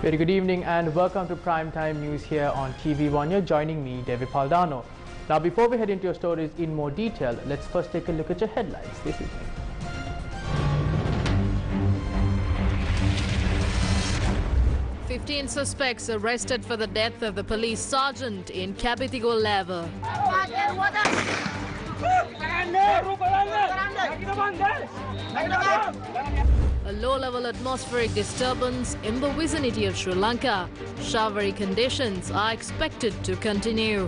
Very good evening and welcome to Primetime News here on TV1. You're joining me, David Paldano. Now, before we head into your stories in more detail, let's first take a look at your headlines this evening. "15 suspects arrested for the death of the police sergeant in Capitigo level." A low-level atmospheric disturbance in the vicinity of Sri Lanka. Showery conditions are expected to continue.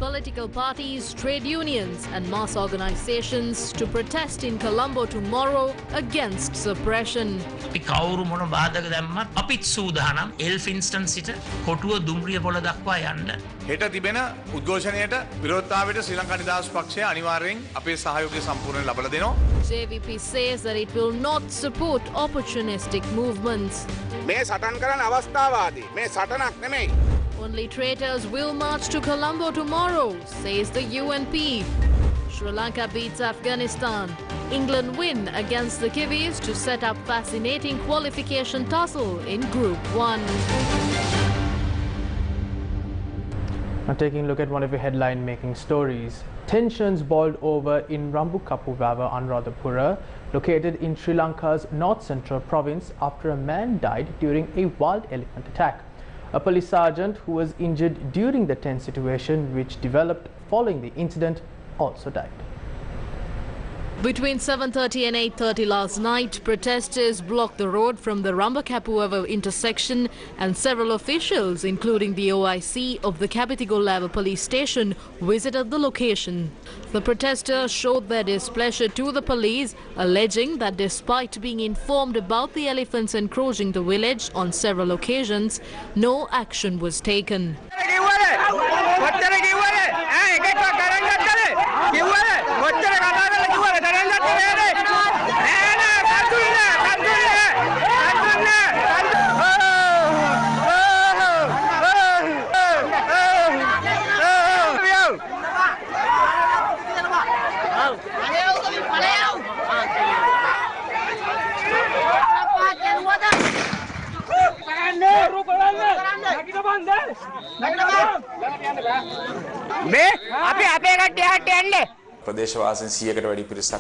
Political parties, trade unions and mass organizations to protest in Colombo tomorrow against suppression. කවුරු මොන බාධක දැම්මත් අපිත් සූදානම් Elphinstone සිට කොටුව දුම්රිය පොළ දක්වා යන්න. හෙට තිබෙන උද්ඝෝෂණයට විරෝධතාවයට ශ්‍රී ලංකා නිදහස් පක්ෂය අනිවාර්යෙන් අපේ සහයෝගය සම්පූර්ණයෙන් ලබා දෙනවා. JVP says that it will not support opportunistic movements. මේ සටන් කරන අවස්ථාවාදී මේ සටනක් නෙමෙයි. Only traitors will march to Colombo tomorrow, says the UNP. Sri Lanka beats Afghanistan. England win against the Kiwis to set up fascinating qualification tussle in Group 1. Now, taking a look at one of your headline-making stories. Tensions boiled over in Rambukapuvava, Anuradhapura, located in Sri Lanka's north-central province, after a man died during a wild elephant attack. A police sergeant who was injured during the tense situation which developed following the incident also died. Between 7:30 and 8:30 last night, protesters blocked the road from the Rambukapuvava intersection, and several officials, including the OIC of the Capitigo level police station, visited the location. The protesters showed their displeasure to the police, alleging that despite being informed about the elephants encroaching the village on several occasions, no action was taken.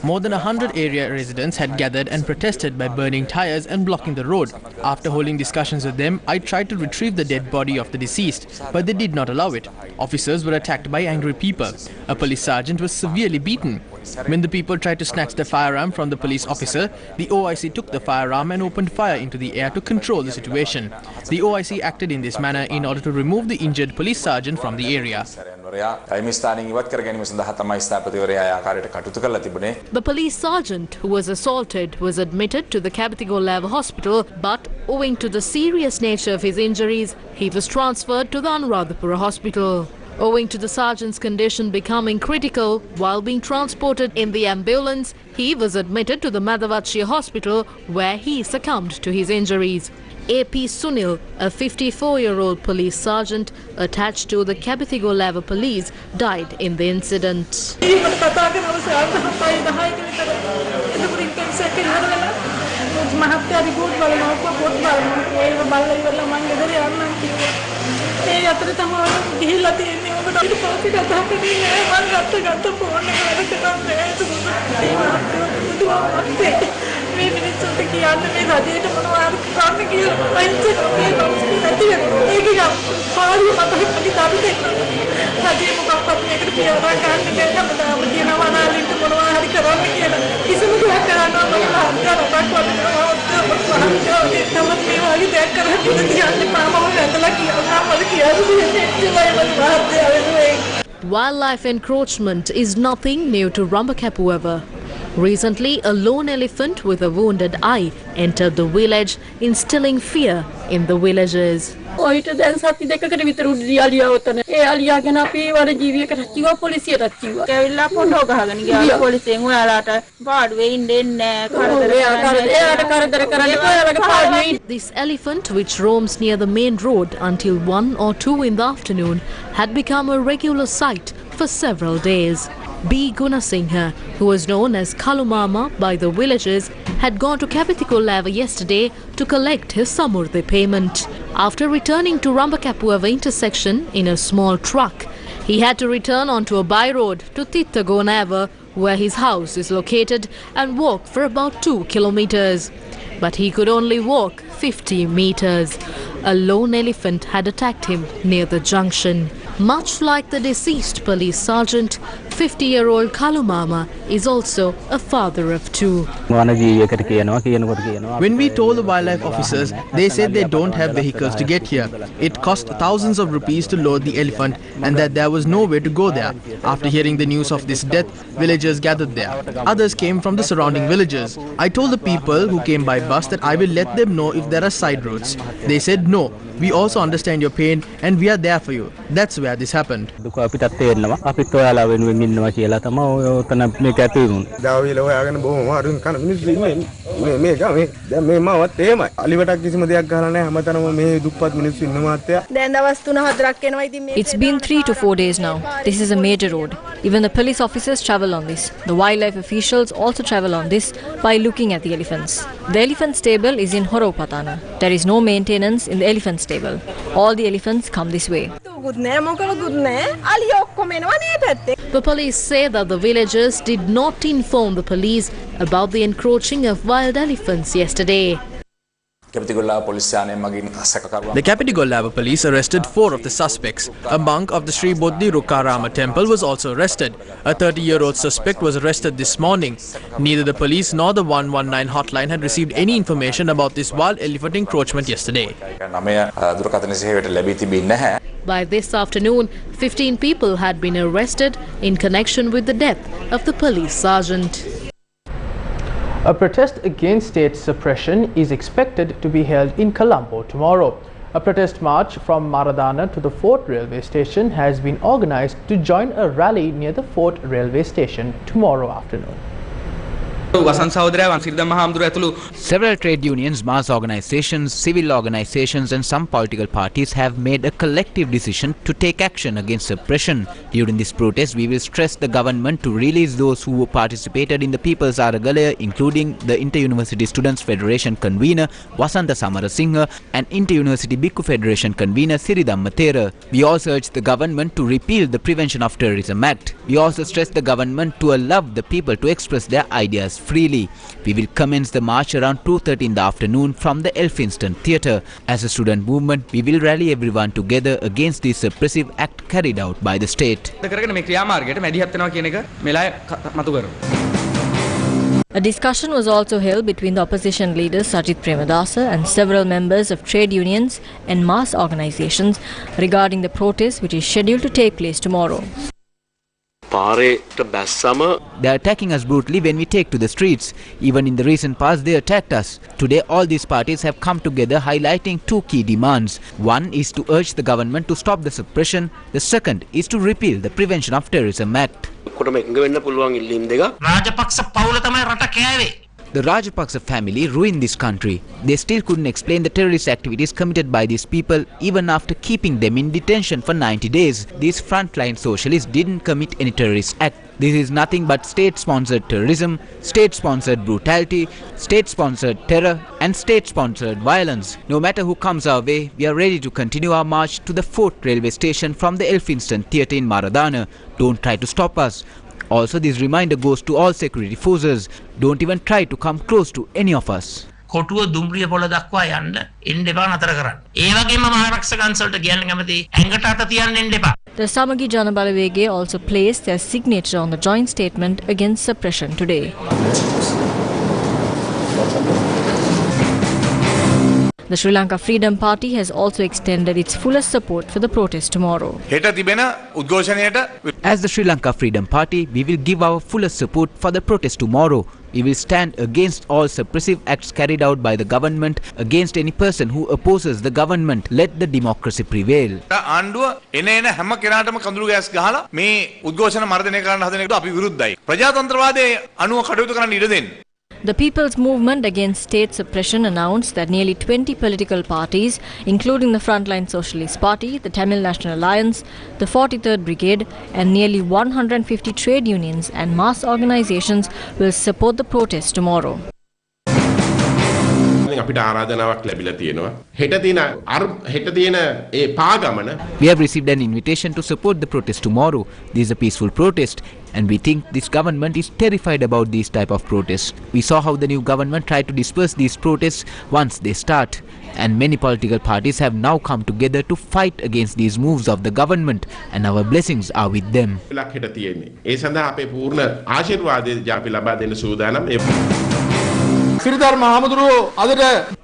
More than 100 area residents had gathered and protested by burning tires and blocking the road. After holding discussions with them, I tried to retrieve the dead body of the deceased, but they did not allow it. Officers were attacked by angry people. A police sergeant was severely beaten. When the people tried to snatch the firearm from the police officer, the OIC took the firearm and opened fire into the air to control the situation. The OIC acted in this manner in order to remove the injured police sergeant from the area. The police sergeant who was assaulted was admitted to the Capitigo level hospital, but owing to the serious nature of his injuries, he was transferred to the Anuradhapura hospital. Owing to the sergeant's condition becoming critical, while being transported in the ambulance, he was admitted to the Madhavachia hospital, where he succumbed to his injuries. AP Sunil, a 54-year-old police sergeant attached to the Capitigo level police, died in the incident. Wildlife encroachment is nothing new to Rambukapuvava. Recently, a lone elephant with a wounded eye entered the village, instilling fear in the villagers. ඔයිට දැන් සති දෙකකට විතර උඩිය අලියා උතන. ඒ අලියා ගැන අපි වර ජීවියකට කිව්වා පොලිසියටත් කිව්වා. ඇවිල්ලා පොඩෝ ගහගෙන ගියා පොලිසියෙන් ඔයාලට පාඩුවේ ඉන්න කරදර කරන්නේ ඔයාලගේ පාඩුවේ. This elephant, which roams near the main road until 1 or 2 in the afternoon, had become a regular sight for several days. B. Gunasinghe, who was known as Kalumama by the villagers, had gone to Kapitikullava yesterday to collect his Samurdhi payment. After returning to Rambakapuava intersection in a small truck, he had to return onto a by-road to Tittagonava, where his house is located, and walk for about 2 kilometers. But he could only walk 50 meters. A lone elephant had attacked him near the junction. Much like the deceased police sergeant, 50-year-old Kalumama is also a father of 2. When we told the wildlife officers, they said they don't have vehicles to get here. It cost thousands of rupees to load the elephant and that there was no way to go there. After hearing the news of this death, villagers gathered there. Others came from the surrounding villages. I told the people who came by bus that I will let them know if there are side roads. They said no. We also understand your pain and we are there for you. That's where this happened. It's been 3 to 4 days now. This is a major road. Even the police officers travel on this. The wildlife officials also travel on this by looking at the elephants. The elephant stable is in Horopatana. There is no maintenance in the elephant stable. All the elephants come this way. The police say that the villagers did not inform the police about the encroaching of wild elephants yesterday. The Kapitikullava police arrested 4 of the suspects. A monk of the Sri Bodhi Rukarama temple was also arrested. A 30-year-old suspect was arrested this morning. Neither the police nor the 119 hotline had received any information about this wild elephant encroachment yesterday. By this afternoon, 15 people had been arrested in connection with the death of the police sergeant. A protest against state suppression is expected to be held in Colombo tomorrow. A protest march from Maradana to the Fort railway station has been organized to join a rally near the Fort railway station tomorrow afternoon. Several trade unions, mass organizations, civil organizations and some political parties have made a collective decision to take action against suppression. During this protest, we will stress the government to release those who participated in the People's Aragalaya, including the Inter-University Students Federation convener Wasanta Samarasinghe and Inter-University Bhikkhu Federation convener Siridhamma Thera. We also urge the government to repeal the Prevention of Terrorism Act. We also stress the government to allow the people to express their ideas freely. We will commence the march around 2:30 in the afternoon from the Elphinstone Theatre. As a student movement, we will rally everyone together against this suppressive act carried out by the state. A discussion was also held between the opposition leaders Sajith Premadasa and several members of trade unions and mass organizations regarding the protest which is scheduled to take place tomorrow. They are attacking us brutally when we take to the streets. Even in the recent past, they attacked us. Today, all these parties have come together highlighting 2 key demands. One is to urge the government to stop the suppression. The second is to repeal the Prevention of Terrorism Act. The Rajapaksa family ruined this country. They still couldn't explain the terrorist activities committed by these people even after keeping them in detention for 90 days. These frontline socialists didn't commit any terrorist act. This is nothing but state-sponsored terrorism, state-sponsored brutality, state-sponsored terror and state-sponsored violence. No matter who comes our way, we are ready to continue our march to the Fort railway station from the Elphinstone Theatre in Maradana. Don't try to stop us. Also, this reminder goes to all security forces. Don't even try to come close to any of us. කොටුව දුම්රිය පොළ දක්වා යන්න එන්න එපා නතර කරන්න. ඒ වගේම මහාරක්ෂකයන්සල්ට කියන්න කැමති ඇඟට අත තියන්න එන්න එපා. The Samagi Janabalawege also placed their signature on the joint statement against suppression today. The Sri Lanka Freedom Party has also extended its fullest support for the protest tomorrow. As the Sri Lanka Freedom Party, we will give our fullest support for the protest tomorrow. We will stand against all suppressive acts carried out by the government, against any person who opposes the government. Let the democracy prevail. The People's Movement Against State Suppression announced that nearly 20 political parties, including the Frontline Socialist Party, the Tamil National Alliance, the 43rd Brigade, and nearly 150 trade unions and mass organizations will support the protest tomorrow. We have received an invitation to support the protest tomorrow. This is a peaceful protest, and we think this government is terrified about these type of protests. We saw how the new government tried to disperse these protests once they start, and many political parties have now come together to fight against these moves of the government, and our blessings are with them.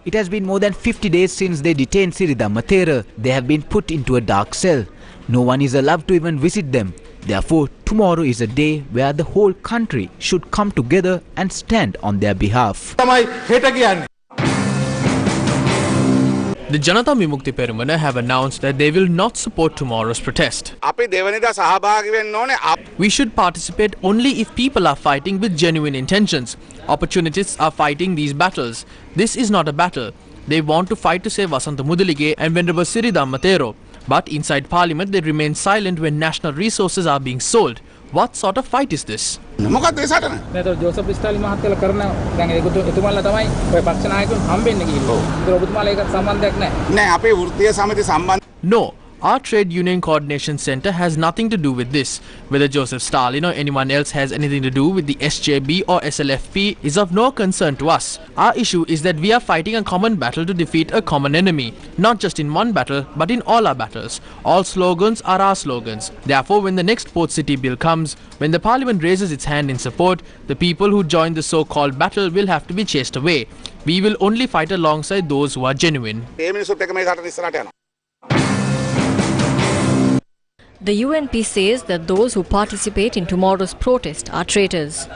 It has been more than 50 days since they detained Sirida Matera. They have been put into a dark cell. No one is allowed to even visit them. Therefore, tomorrow is a day where the whole country should come together and stand on their behalf. The Janata Vimukti Peramuna have announced that they will not support tomorrow's protest. We should participate only if people are fighting with genuine intentions. Opportunists are fighting these battles. This is not a battle. They want to fight to save Vasanta Mudalige and Venerable Sirida Matero. But inside Parliament they remain silent when national resources are being sold. What sort of fight is this? No. Our Trade Union Coordination Centre has nothing to do with this. Whether Joseph Stalin or anyone else has anything to do with the SJB or SLFP is of no concern to us. Our issue is that we are fighting a common battle to defeat a common enemy. Not just in one battle, but in all our battles. All slogans are our slogans. Therefore, when the next Port City Bill comes, when the Parliament raises its hand in support, the people who join the so-called battle will have to be chased away. We will only fight alongside those who are genuine. The UNP says that those who participate in tomorrow's protest are traitors.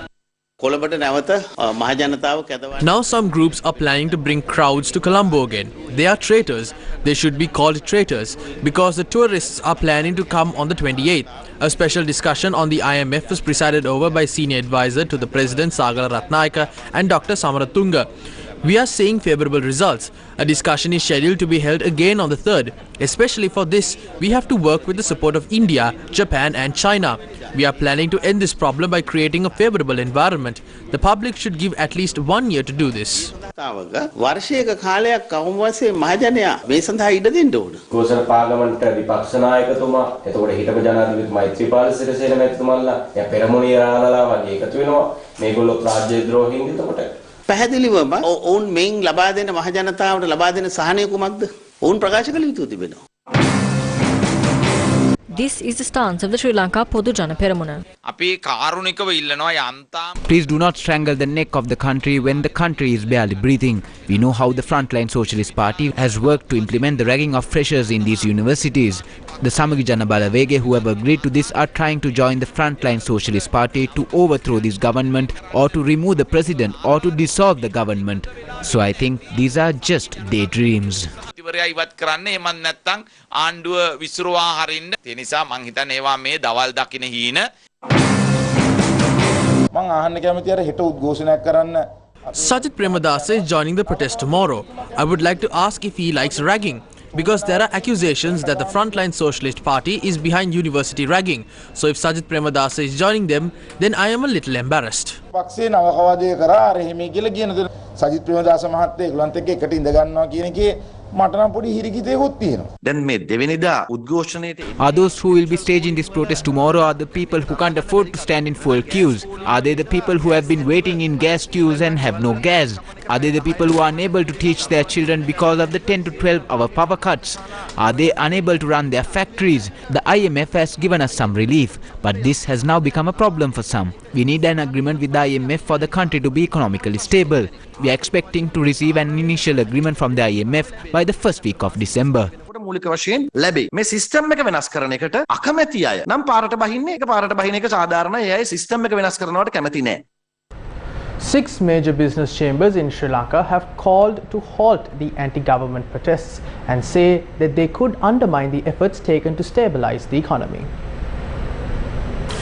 Now some groups are planning to bring crowds to Colombo again. They are traitors. They should be called traitors because the tourists are planning to come on the 28th. A special discussion on the IMF was presided over by senior advisor to the President Sagala Ratnayaka and Dr. Samaratunga. We are seeing favourable results. A discussion is scheduled to be held again on the 3rd. Especially for this, we have to work with the support of India, Japan and China. We are planning to end this problem by creating a favourable environment. The public should give at least 1 year to do this. පැහැදිලිවම ඔවුන් මෙයින් ලබා දෙන මහ ජනතාවට ලබා දෙන සහනය කුමක්ද? ඔවුන් ප්‍රකාශ කළ යුතු තිබෙනවා. This is the stance of the Sri Lanka Podu Jana Peramuna. Please do not strangle the neck of the country when the country is barely breathing. We know how the Frontline Socialist Party has worked to implement the ragging of freshers in these universities. The Samagi Jana Balavege who have agreed to this are trying to join the Frontline Socialist Party to overthrow this government or to remove the president or to dissolve the government. So I think these are just daydreams. Sajid Premadasa is joining the protest tomorrow. I would like to ask if he likes ragging, because there are accusations that the Frontline Socialist Party is behind university ragging. So if Sajid Premadasa is joining them, then I am a little embarrassed. Are those who will be staging this protest tomorrow are the people who can't afford to stand in full queues? Are they the people who have been waiting in gas queues and have no gas? Are they the people who are unable to teach their children because of the 10 to 12 hour power cuts? Are they unable to run their factories? The IMF has given us some relief, but this has now become a problem for some. We need an agreement with the IMF for the country to be economically stable. We are expecting to receive an initial agreement from the IMF by the first week of December. මූලික වශයෙන් ලැබේ. මේ system එක වෙනස් කරන එකට අකමැති අය නම් පාරට බහින්නේ එක පාරට බහින එක සාධාරණයි. ඒ අය සිස්ටම් එක වෙනස් කරනවට කැමති නැහැ. 6 major business chambers in Sri Lanka have called to halt the anti-government protests and say that they could undermine the efforts taken to stabilize the economy.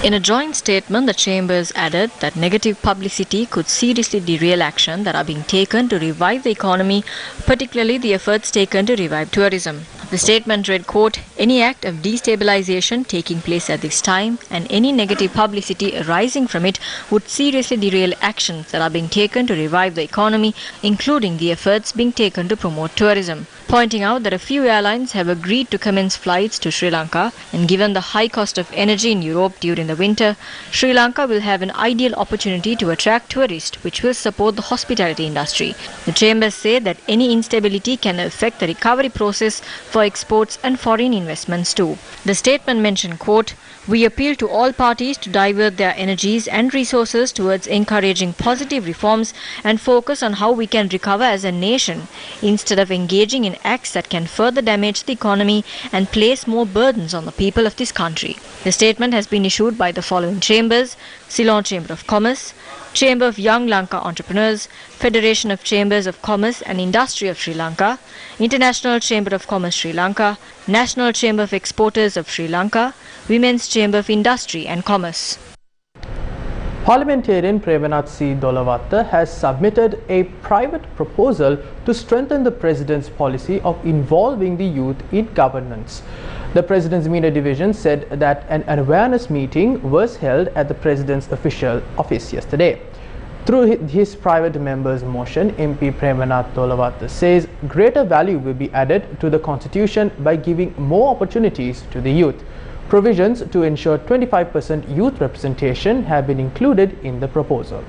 In a joint statement, the chambers added that negative publicity could seriously derail action that are being taken to revive the economy, particularly the efforts taken to revive tourism. The statement read, quote, "Any act of destabilization taking place at this time and any negative publicity arising from it would seriously derail actions that are being taken to revive the economy, including the efforts being taken to promote tourism." Pointing out that a few airlines have agreed to commence flights to Sri Lanka, and given the high cost of energy in Europe during the winter, Sri Lanka will have an ideal opportunity to attract tourists, which will support the hospitality industry. The chambers say that any instability can affect the recovery process for exports and foreign investments too. The statement mentioned, quote, "We appeal to all parties to divert their energies and resources towards encouraging positive reforms and focus on how we can recover as a nation, instead of engaging in acts that can further damage the economy and place more burdens on the people of this country." The statement has been issued by the following chambers: Ceylon Chamber of Commerce, Chamber of Young Lanka Entrepreneurs, Federation of Chambers of Commerce and Industry of Sri Lanka, International Chamber of Commerce Sri Lanka, National Chamber of Exporters of Sri Lanka, Women's Chamber of Industry and Commerce. Parliamentarian Premanath C. Dolawatta has submitted a private proposal to strengthen the President's policy of involving the youth in governance. The President's Media Division said that an awareness meeting was held at the President's official office yesterday. Through his private member's motion, MP Premanath Dolawatta says greater value will be added to the Constitution by giving more opportunities to the youth. Provisions to ensure 25% youth representation have been included in the proposal.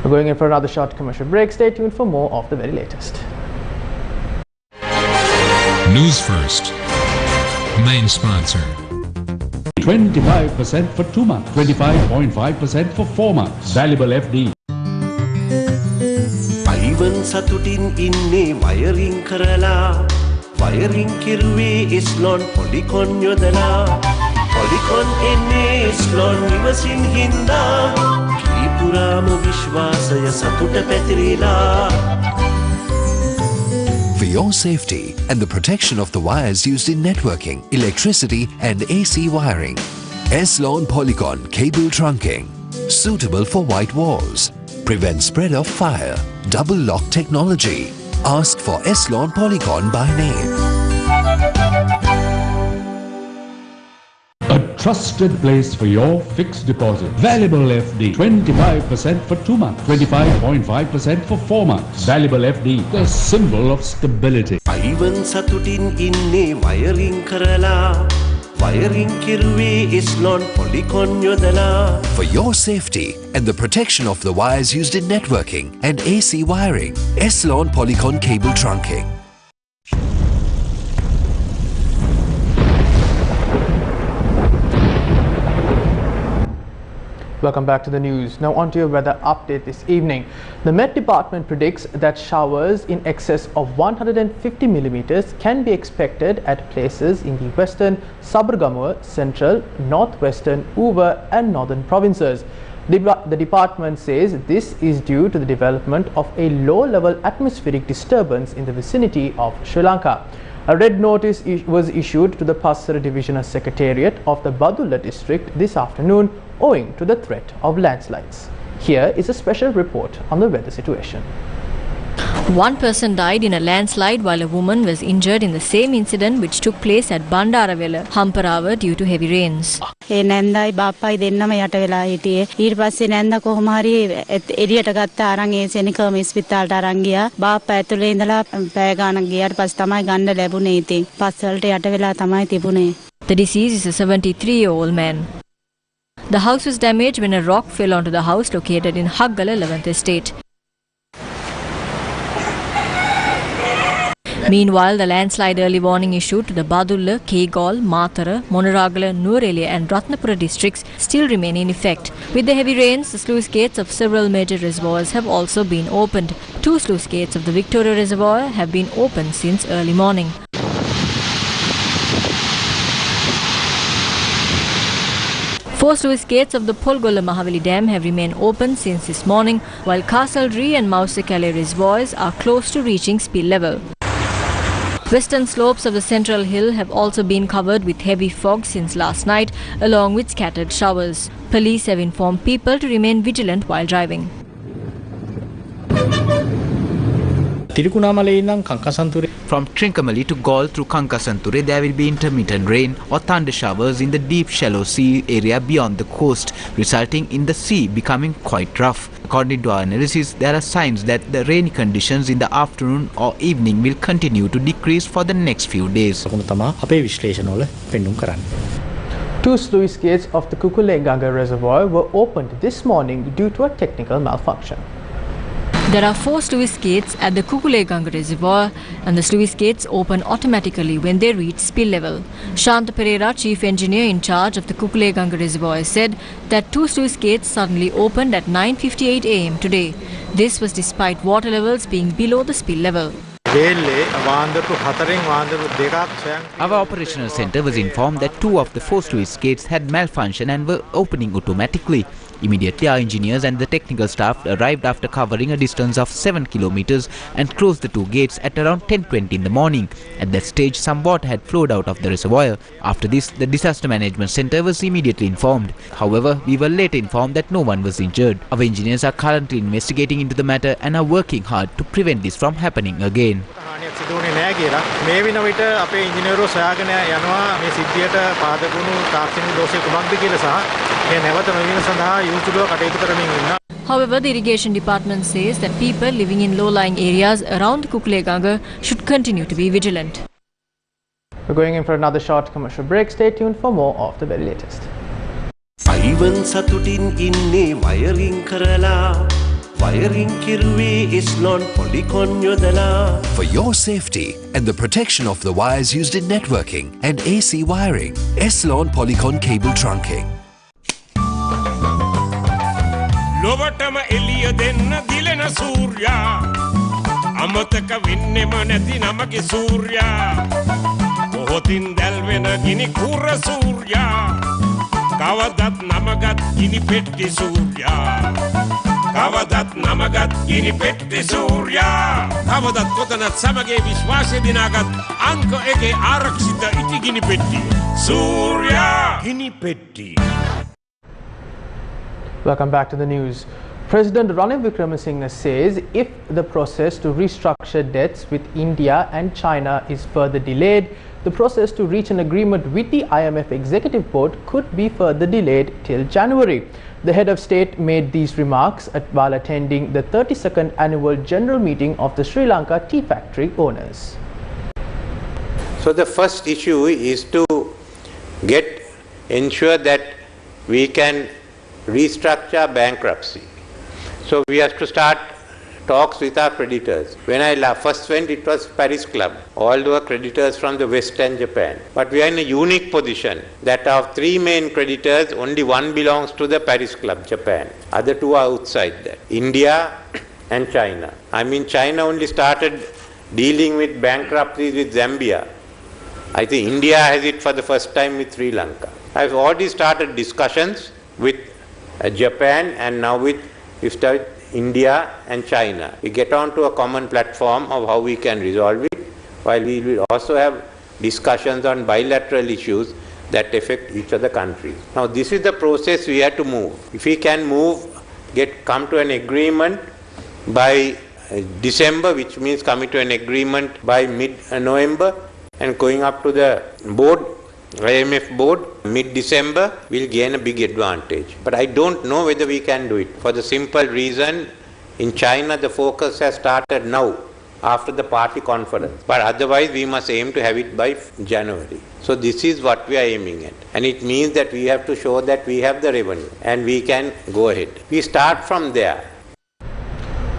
We're going in for another short commercial break. Stay tuned for more of the very latest. News First, main sponsor. 25% for 2 months, 25.5% for 4 months. Valuable FD. Ivan Satutin inne wiring karala. Wiring kiruwe Eslon Polycon yodala. Polycon enne Eslon niwasin hinda. Tripurama vishwasaya satuta patirila. For your safety and the protection of the wires used in networking, electricity and AC wiring, Eslon Polycon cable trunking. Suitable for white walls. Prevent spread of fire. Double lock technology. Ask for Eslon Polycon by name. A trusted place for your fixed deposit. Valuable FD. 25% for 2 months, 25.5% for 4 months. Valuable FD, the symbol of stability. Ivan Satutin inne wiring karala. Wiring kiruwe Eslon Polycon yodala. For your safety and the protection of the wires used in networking and AC wiring, Eslon Polycon cable trunking. Welcome back to the news. Now on to your weather update this evening. The Met Department predicts that showers in excess of 150 millimeters can be expected at places in the western, Sabaragamuwa, central, northwestern, Uva and northern provinces. The department says this is due to the development of a low-level atmospheric disturbance in the vicinity of Sri Lanka. A red notice was issued to the Passara Divisional Secretariat of the Badulla district this afternoon owing to the threat of landslides. Here is a special report on the weather situation. One person died in a landslide while a woman was injured in the same incident which took place at Bandarawela, Hamparawa due to heavy rains. ඒ නැන්දයි බාප්පයි දෙන්නම යට වෙලා හිටියේ. ඊට පස්සේ නැන්ද කොහොම හරි එළියට ගත්ත අරන් ඒ සෙනිකම ඉස්පිතාලට අරන් ගියා. බාප්පා ඇතුලේ ඉඳලා පැය ගානක් ගියාට පස්සේ තමයි ගන්න ලැබුණේ ඉතින්. පස් වලට යට වෙලා තමයි තිබුණේ. The deceased is a 73-year-old man. The house was damaged when a rock fell onto the house located in Haggala, 11th Estate. Meanwhile, the landslide early warning issued to the Badulla, Kegol, Matara, Monaragala, Nuwara and Ratnapura districts still remain in effect. With the heavy rains, the sluice gates of several major reservoirs have also been opened. 2 sluice gates of the Victoria Reservoir have been opened since early morning. Four sluice gates of the Polgolla Mahavali Dam have remained open since this morning, while Castledry and Mausekale reservoirs are close to reaching spill level. Western slopes of the central hill have also been covered with heavy fog since last night, along with scattered showers. Police have informed people to remain vigilant while driving. From Trincomalee to Galle through Kankasanture, there will be intermittent rain or thunder showers in the deep shallow sea area beyond the coast, resulting in the sea becoming quite rough. According to our analysis, there are signs that the rainy conditions in the afternoon or evening will continue to decrease for the next few days. 2 sluice gates of the Kukuleganga reservoir were opened this morning due to a technical malfunction. There are 4 sluice gates at the Kukuleganga reservoir, and the sluice gates open automatically when they reach spill level. Shanta Pereira, chief engineer in charge of the Kukuleganga reservoir, said that 2 sluice gates suddenly opened at 9:58 am today. This was despite water levels being below the spill level. Our operational center was informed that 2 of the 4 sluice gates had malfunction and were opening automatically. Immediately, our engineers and the technical staff arrived after covering a distance of 7 kilometers and closed the 2 gates at around 10:20 in the morning. At that stage, some water had flowed out of the reservoir. After this, the disaster management center was immediately informed. However, we were later informed that no one was injured. Our engineers are currently investigating into the matter and are working hard to prevent this from happening again. However, the irrigation department says that people living in low-lying areas around Kukuleganga should continue to be vigilant. We're going in for another short commercial break. Stay tuned for more of the very latest. Ivan සතුටින් ඉන්නේ wiring කරලා wiring කිරුවේ Eslon Polycon යොදලා. For your safety and the protection of the wires used in networking and AC wiring, Eslon Polycon cable trunking. ලොවටම එළිය දෙන්න දිලෙන සූර්යා අමතක වෙන්නෙම නැති නමගේ සූර්යා පොහොතින් දැල්වෙන ගිනි කුර සූර්යා කවදත් නමගත් ගිනි පෙට්ටි සූර්යා කවදත් නමගත් ගිනි පෙට්ටි සූර්යා කවදත් කොතනත් සමගේ විශ්වාසය දිනාගත් අංක 1 ආරක්ෂිත ඉටි ගිනි පෙට්ටි සූර්යා ගිනි පෙට්ටි. Welcome back to the news. President Ranil Wickremesinghe says if the process to restructure debts with India and China is further delayed, the process to reach an agreement with the IMF Executive Board could be further delayed till January. The head of state made these remarks while attending the 32nd annual general meeting of the Sri Lanka tea factory owners. So the first issue is to ensure that we can restructure bankruptcy. So we have to start talks with our creditors. When I first went, it was Paris Club. All were creditors from the West and Japan. But we are in a unique position that of 3 main creditors, only 1 belongs to the Paris Club, Japan. Other 2 are outside that. India and China. I mean, China only started dealing with bankruptcies with Zambia. I think India has it for the first time with Sri Lanka. I've already started discussions with Japan, and now with India and China. We get on to a common platform of how we can resolve it, while we will also have discussions on bilateral issues that affect each of the countries. Now this is the process we have to move. If we can come to an agreement by December, which means coming to an agreement by mid-November and going up to the board, IMF board, mid-December, will gain a big advantage. But I don't know whether we can do it, for the simple reason in China the focus has started now after the party conference. But otherwise we must aim to have it by January. So this is what we are aiming at. And it means that we have to show that we have the revenue and we can go ahead. We start from there.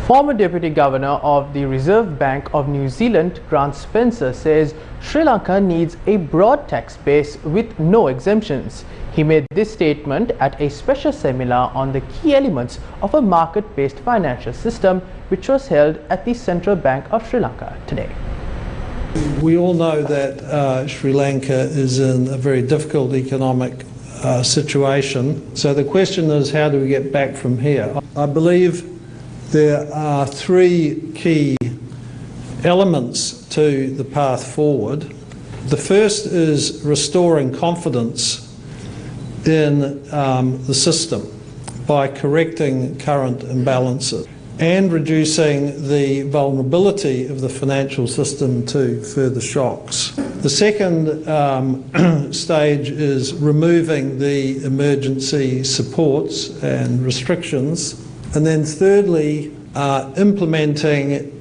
Former Deputy Governor of the Reserve Bank of New Zealand, Grant Spencer, says Sri Lanka needs a broad tax base with no exemptions. He made this statement at a special seminar on the key elements of a market-based financial system, which was held at the Central Bank of Sri Lanka today. We all know that Sri Lanka is in a very difficult economic situation. So the question is, how do we get back from here? I believe there are 3 key elements to the path forward. The first is restoring confidence in the system by correcting current imbalances and reducing the vulnerability of the financial system to further shocks. The second stage is removing the emergency supports and restrictions. And then thirdly, implementing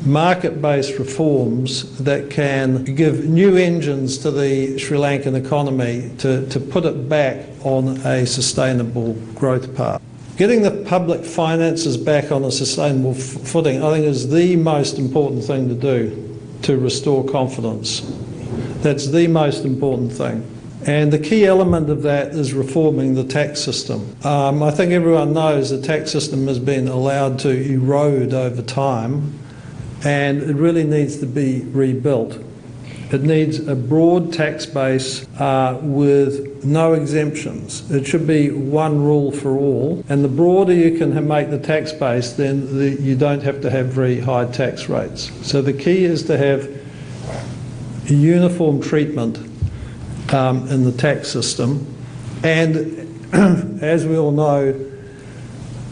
market-based reforms that can give new engines to the Sri Lankan economy to put it back on a sustainable growth path. Getting the public finances back on a sustainable footing, I think, is the most important thing to do to restore confidence. That's the most important thing. And the key element of that is reforming the tax system. I think everyone knows the tax system has been allowed to erode over time, and it really needs to be rebuilt. It needs a broad tax base with no exemptions. It should be one rule for all, and the broader you can make the tax base, then you don't have to have very high tax rates. So the key is to have a uniform treatment in the tax system, and as we all know,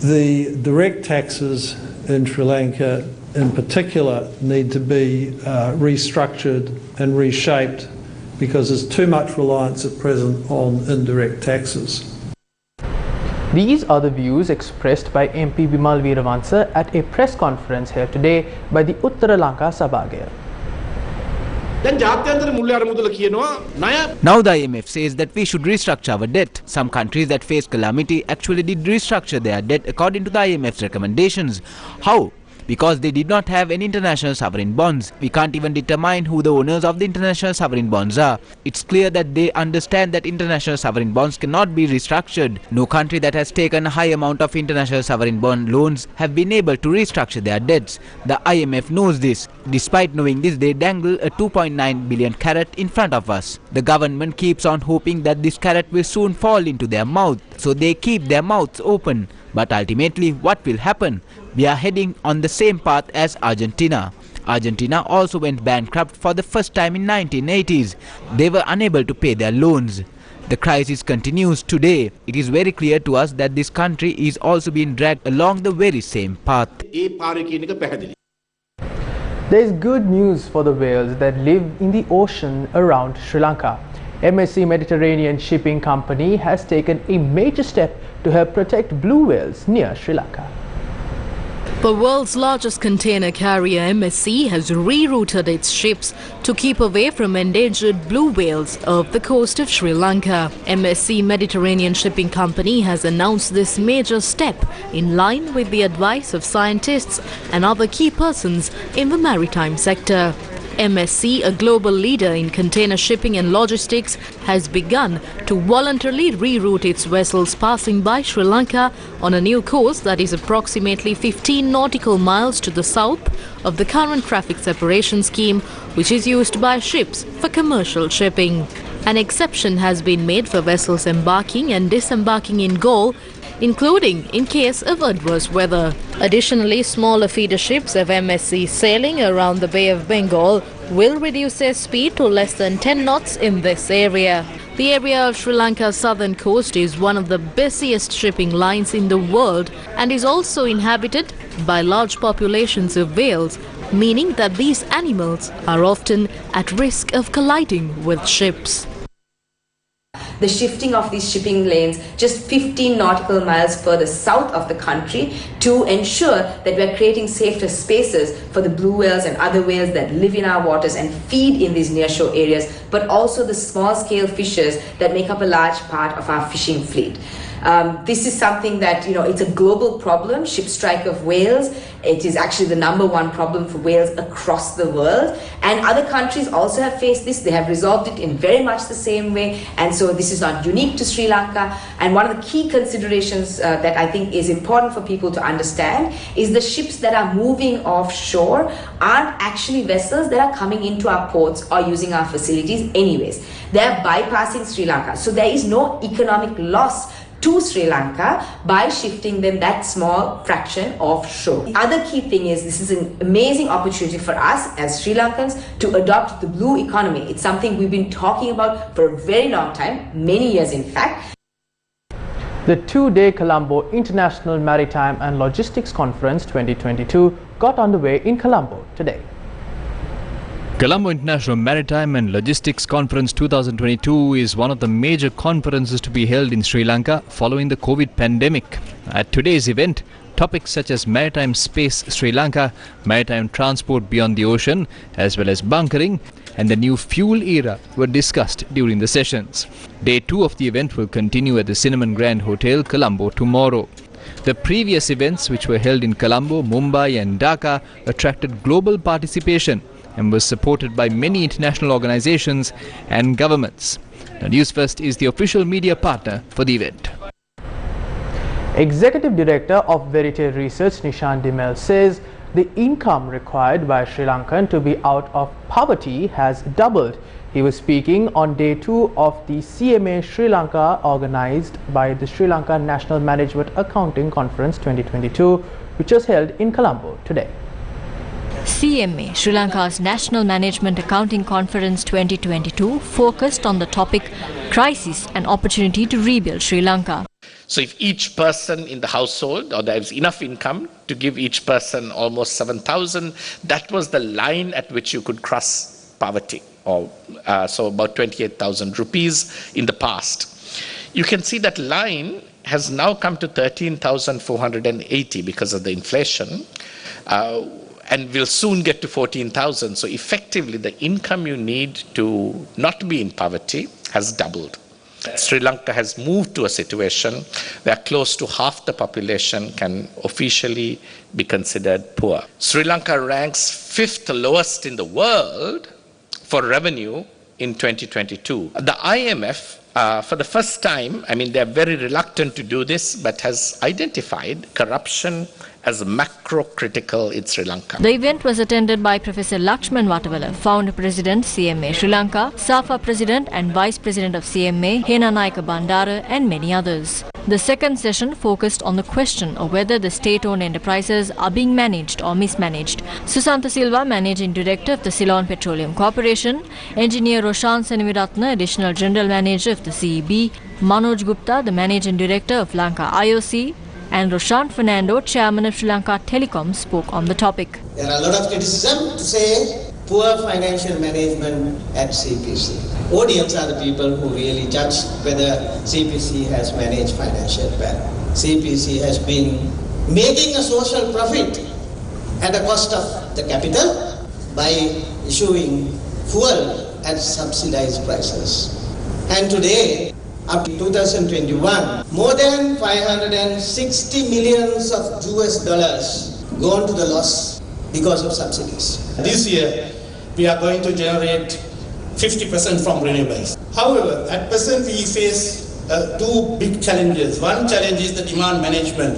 the direct taxes in Sri Lanka in particular need to be restructured and reshaped because there's too much reliance at present on indirect taxes. These are the views expressed by MP Bimal Weerawansa at a press conference here today by the Uttara Lanka Sabhagaya. Now the IMF says that we should restructure our debt. Some countries that face calamity actually did restructure their debt according to the IMF's recommendations. How? Because they did not have any international sovereign bonds. We can't even determine who the owners of the international sovereign bonds are. It's clear that they understand that international sovereign bonds cannot be restructured. No country that has taken a high amount of international sovereign bond loans have been able to restructure their debts. The IMF knows this. Despite knowing this, they dangle a 2.9 billion carrot in front of us. The government keeps on hoping that this carrot will soon fall into their mouth, so they keep their mouths open. But ultimately, what will happen? We are heading on the same path as Argentina. Argentina also went bankrupt for the first time in 1980s. They were unable to pay their loans. The crisis continues today. It is very clear to us that this country is also being dragged along the very same path. There is good news for the whales that live in the ocean around Sri Lanka. MSC Mediterranean Shipping Company has taken a major step to help protect blue whales near Sri Lanka. The world's largest container carrier MSC has rerouted its ships to keep away from endangered blue whales off the coast of Sri Lanka. MSC Mediterranean Shipping Company has announced this major step in line with the advice of scientists and other key persons in the maritime sector. MSC, a global leader in container shipping and logistics, has begun to voluntarily reroute its vessels passing by Sri Lanka on a new course that is approximately 15 nautical miles to the south of the current traffic separation scheme, which is used by ships for commercial shipping. An exception has been made for vessels embarking and disembarking in Galle, including in case of adverse weather. Additionally, smaller feeder ships of MSC sailing around the Bay of Bengal will reduce their speed to less than 10 knots in this area. The area of Sri Lanka's southern coast is one of the busiest shipping lines in the world and is also inhabited by large populations of whales, meaning that these animals are often at risk of colliding with ships. The shifting of these shipping lanes just 15 nautical miles further south of the country to ensure that we are creating safer spaces for the blue whales and other whales that live in our waters and feed in these nearshore areas, but also the small-scale fishers that make up a large part of our fishing fleet. This is something that, it's a global problem, ship strike of whales. It is actually the #1 problem for whales across the world. And other countries also have faced this. They have resolved it in very much the same way. And so this is not unique to Sri Lanka. And one of the key considerations that I think is important for people to understand is the ships that are moving offshore aren't actually vessels that are coming into our ports or using our facilities anyways. They are bypassing Sri Lanka. So there is no economic loss to Sri Lanka by shifting them that small fraction offshore. The other key thing is this is an amazing opportunity for us as Sri Lankans to adopt the blue economy. It's something we've been talking about for a very long time, many years in fact. The two-day Colombo International Maritime and Logistics Conference 2022 got underway in Colombo today. Colombo International Maritime and Logistics Conference 2022 is one of the major conferences to be held in Sri Lanka following the COVID pandemic. At today's event, topics such as maritime space Sri Lanka, maritime transport beyond the ocean, as well as bunkering and the new fuel era were discussed during the sessions. Day 2 of the event will continue at the Cinnamon Grand Hotel, Colombo tomorrow. The previous events, which were held in Colombo, Mumbai and Dhaka, attracted global participation and was supported by many international organizations and governments. Now, Newsfirst is the official media partner for the event. Executive Director of Verite Research Nishan Dimel says the income required by Sri Lankan to be out of poverty has doubled. He was speaking on day 2 of the CMA Sri Lanka organized by the Sri Lanka National Management Accounting Conference 2022, which was held in Colombo today. CMA, Sri Lanka's National Management Accounting Conference 2022, focused on the topic Crisis and Opportunity to Rebuild Sri Lanka. So if each person in the household, or there is enough income to give each person almost 7,000, that was the line at which you could cross poverty, or so about 28,000 rupees in the past. You can see that line has now come to 13,480 because of the inflation. And will soon get to 14,000. So effectively, the income you need to not be in poverty has doubled. Sri Lanka has moved to a situation where close to half the population can officially be considered poor. Sri Lanka ranks 5th lowest in the world for revenue in 2022. The IMF, for the first time, I mean, they're very reluctant to do this, but has identified corruption as macro-critical in Sri Lanka. The event was attended by Professor Lakshman Watavala, Founder President, CMA Sri Lanka, SAFA President and Vice President of CMA, Henanayaka Bandara, and many others. The second session focused on the question of whether the state-owned enterprises are being managed or mismanaged. Susantha Silva, Managing Director of the Ceylon Petroleum Corporation, Engineer Roshan Senimiratna, Additional General Manager of the CEB, Manoj Gupta, the Managing Director of Lanka IOC, and Roshan Fernando, Chairman of Sri Lanka Telecom, spoke on the topic. There are a lot of criticism to say poor financial management at CPC. Audience are the people who really judge whether CPC has managed financial well. CPC has been making a social profit at the cost of the capital by issuing fuel at subsidized prices. And today, up to 2021, more than 560 millions of US dollars gone to the loss because of subsidies. This year, we are going to generate 50% from renewables. However, at present we face two big challenges. One challenge is the demand management,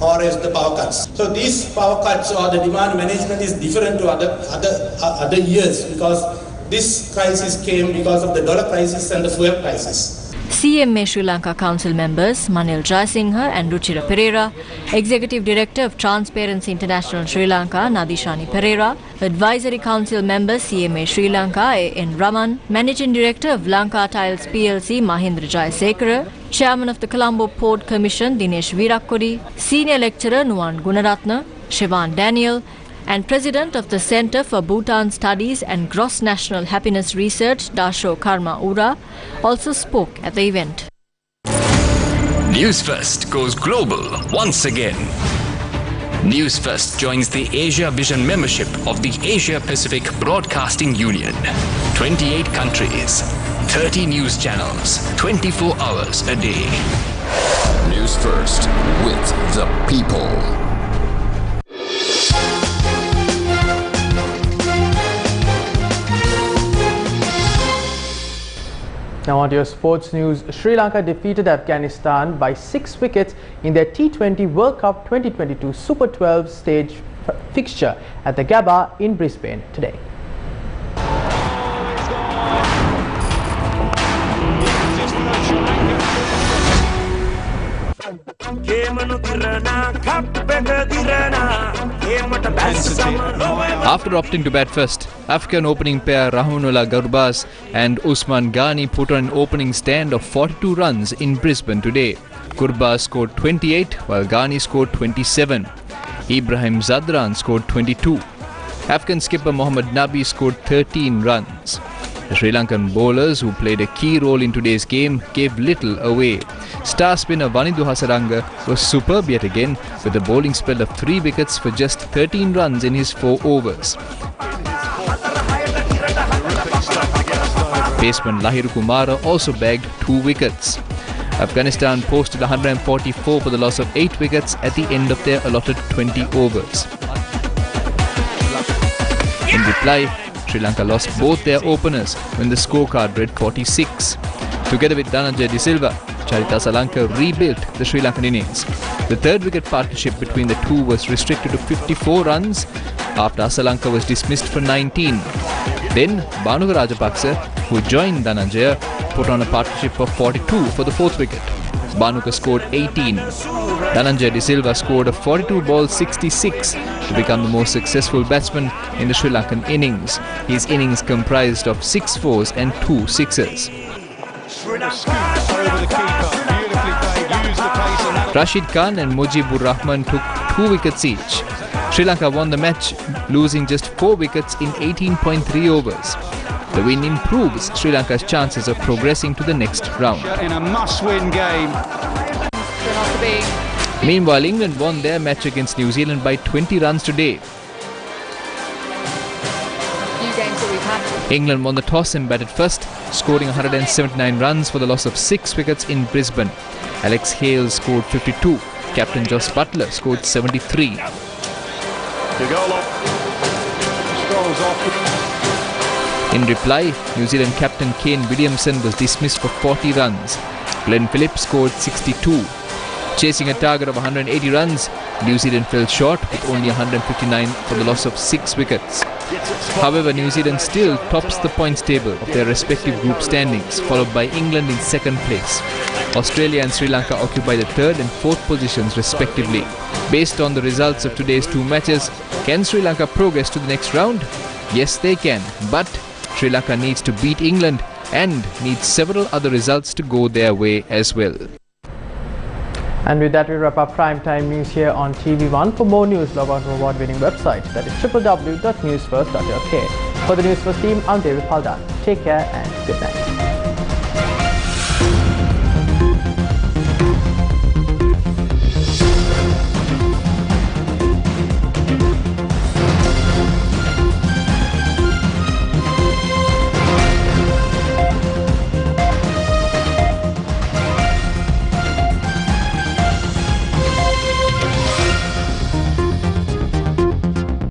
or as the power cuts. So these power cuts or the demand management is different to other years, because this crisis came because of the dollar crisis and the fuel crisis. CMA Sri Lanka Council members Manil Jayasinghe and Ruchira Pereira, Executive Director of Transparency International Sri Lanka Nadishani Pereira, Advisory Council members CMA Sri Lanka A.N. Raman, Managing Director of Lanka Tiles PLC Mahindra Jayasekara, Chairman of the Colombo Port Commission Dinesh Virakkodi, Senior Lecturer Nuwan Gunaratna, Shivan Daniel, and President of the Centre for Bhutan Studies and Gross National Happiness Research, Dasho Karma Ura, also spoke at the event. Newsfirst goes global once again. Newsfirst joins the Asia Vision membership of the Asia Pacific Broadcasting Union. 28 countries, 30 news channels, 24 hours a day. Newsfirst with the people. Now on to your sports news. Sri Lanka defeated Afghanistan by 6 wickets in their T20 World Cup 2022 Super 12 stage fixture at the Gabba in Brisbane today. After opting to bat first, African opening pair Rahmanullah Gurbaz and Usman Ghani put on an opening stand of 42 runs in Brisbane today. Gurbaz scored 28 while Ghani scored 27. Ibrahim Zadran scored 22. African skipper Mohammad Nabi scored 13 runs. The Sri Lankan bowlers, who played a key role in today's game, gave little away. Star spinner Vanidu Hasaranga was superb yet again with a bowling spell of 3 wickets for just 13 runs in his 4 overs. Baseman Lahiru Kumara also bagged 2 wickets. Afghanistan posted 144 for the loss of 8 wickets at the end of their allotted 20 overs. In reply, Sri Lanka lost both their openers when the scorecard read 46. Together with Dhananjay De Silva, Charita Asalanka rebuilt the Sri Lankan innings. The third wicket partnership between the two was restricted to 54 runs after Asalanka was dismissed for 19. Then Bhanuka Rajapaksa, who joined Dhananjaya, put on a partnership of 42 for the fourth wicket. Bhanuka scored 18. Dhananjay De Silva scored a 42-ball 66 to become the most successful batsman in the Sri Lankan innings. His innings comprised of 6 fours and 2 sixes. Rashid Khan and Mujibur Rahman took 2 wickets each. Sri Lanka won the match, losing just 4 wickets in 18.3 overs. The win improves Sri Lanka's chances of progressing to the next round. In a must-win game. Meanwhile, England won their match against New Zealand by 20 runs today. England won the toss and batted first, scoring 179 runs for the loss of 6 wickets in Brisbane. Alex Hales scored 52. Captain Joss Butler scored 73. In reply, New Zealand captain Kane Williamson was dismissed for 40 runs. Glenn Phillips scored 62. Chasing a target of 180 runs, New Zealand fell short with only 159 for the loss of 6 wickets. However, New Zealand still tops the points table of their respective group standings, followed by England in second place. Australia and Sri Lanka occupy the third and fourth positions respectively. Based on the results of today's 2 matches, can Sri Lanka progress to the next round? Yes, they can, but Sri Lanka needs to beat England and needs several other results to go their way as well. And with that, we wrap up primetime news here on TV1. For more news, log on to our award-winning website, that is www.newsfirst.lk. For the Newsfirst team, I'm David Paldan. Take care and good night.